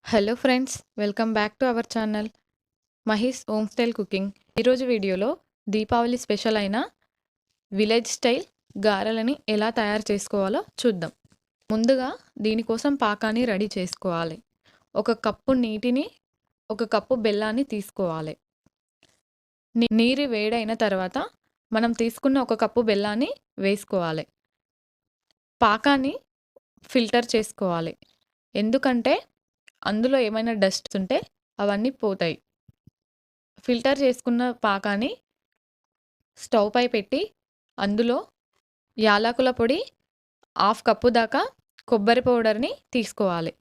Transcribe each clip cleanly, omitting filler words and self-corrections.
Hello friends, welcome back to our channel Mahi's home style cooking. ఈరోజు వీడియోలో Deepavali special అయిన village style గారెలని ఎలా తయారు చేసుకోవాలో చూద్దాం. ముందుగా దీనికోసం పాకాన్ని రెడీ చేసుకోవాలి. ఒక కప్పు నీటిని, ఒక కప్పు బెల్లాన్ని తీసుకోవాలి. నీరు వేడైన తర్వాత మనం తీసుకున్న ఒక కప్పు బెల్లాన్ని వేసుకోవాలి. పాకాన్ని ఫిల్టర్ చేసుకోవాలి, ఎందుకంటే అందులో ఏమైనా డస్ట్ ఉంటే అవన్నీ పోతాయి. ఫిల్టర్ చేసుకున్న పాకాన్ని స్టవ్ పై పెట్టి అందులో యాలకుల పొడి హాఫ్ కప్పు దాకా కొబ్బరి పౌడర్ని తీసుకోవాలి.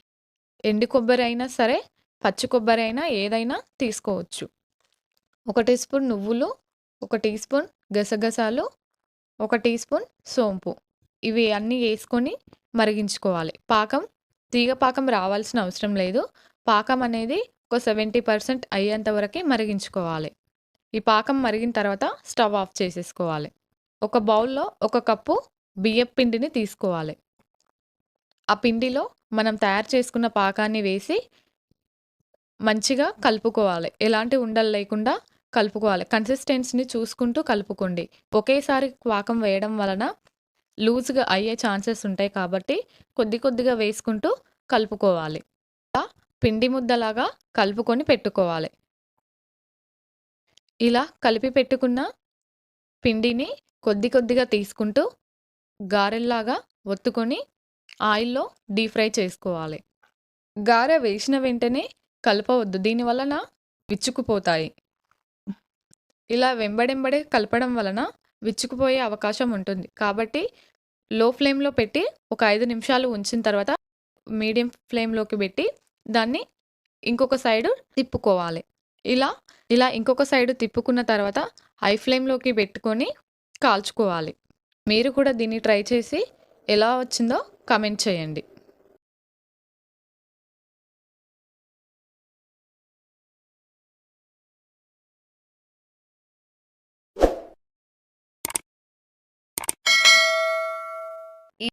ఎండు కొబ్బరి అయినా సరే, పచ్చి కొబ్బరి అయినా ఏదైనా తీసుకోవచ్చు. 1 టీ స్పూన్ నువ్వులు, 1 టీ స్పూన్ గసగసాలు, 1 టీ స్పూన్ సోంపు, ఇవి అన్నీ వేసుకొని మరిగించుకోవాలి. తీగ పాకం రావాల్సిన అవసరం లేదు. పాకం అనేది ఒక 70% అయ్యేంత వరకే మరిగించుకోవాలి. ఈ పాకం మరిగిన తర్వాత స్టవ్ ఆఫ్ చేసేసుకోవాలి. ఒక బౌల్లో 1 కప్పు బియ్యపు పిండిని తీసుకోవాలి. ఆ పిండిలో మనం తయారు చేసుకున్న పాకాన్ని వేసి మంచిగా కలుపుకోవాలి. ఎలాంటి ఉండలు లేకుండా కలుపుకోవాలి. కన్సిస్టెన్సీని చూసుకుంటూ కలుపుకోండి. ఒకేసారి పాకం వేయడం వలన లూజ్గా అయ్యే ఛాన్సెస్ ఉంటాయి కాబట్టి కొద్దిగా వేసుకుంటూ కలుపుకోవాలి. ఇలా పిండి ముద్దలాగా కలుపుకొని పెట్టుకోవాలి. ఇలా కలిపి పెట్టుకున్న పిండిని కొద్దిగా తీసుకుంటూ గారెల్లాగా ఒత్తుకొని ఆయిల్లో డీప్ ఫ్రై చేసుకోవాలి. గారె వేసిన వెంటనే కలపవద్దు, దీనివలన విచ్చుకుపోతాయి. ఇలా వెంబడెంబడే కలపడం వలన విచ్చుకుపోయే అవకాశం ఉంటుంది. కాబట్టి లో ఫ్లేమ్లో పెట్టి ఒక 5 నిమిషాలు ఉంచిన తర్వాత మీడియం ఫ్లేమ్లోకి పెట్టి దాన్ని ఇంకొక సైడు తిప్పుకోవాలి. ఇలా ఇంకొక సైడు తిప్పుకున్న తర్వాత హై ఫ్లేమ్లోకి పెట్టుకొని కాల్చుకోవాలి. మీరు కూడా దీన్ని ట్రై చేసి ఎలా వచ్చిందో కామెంట్ చేయండి.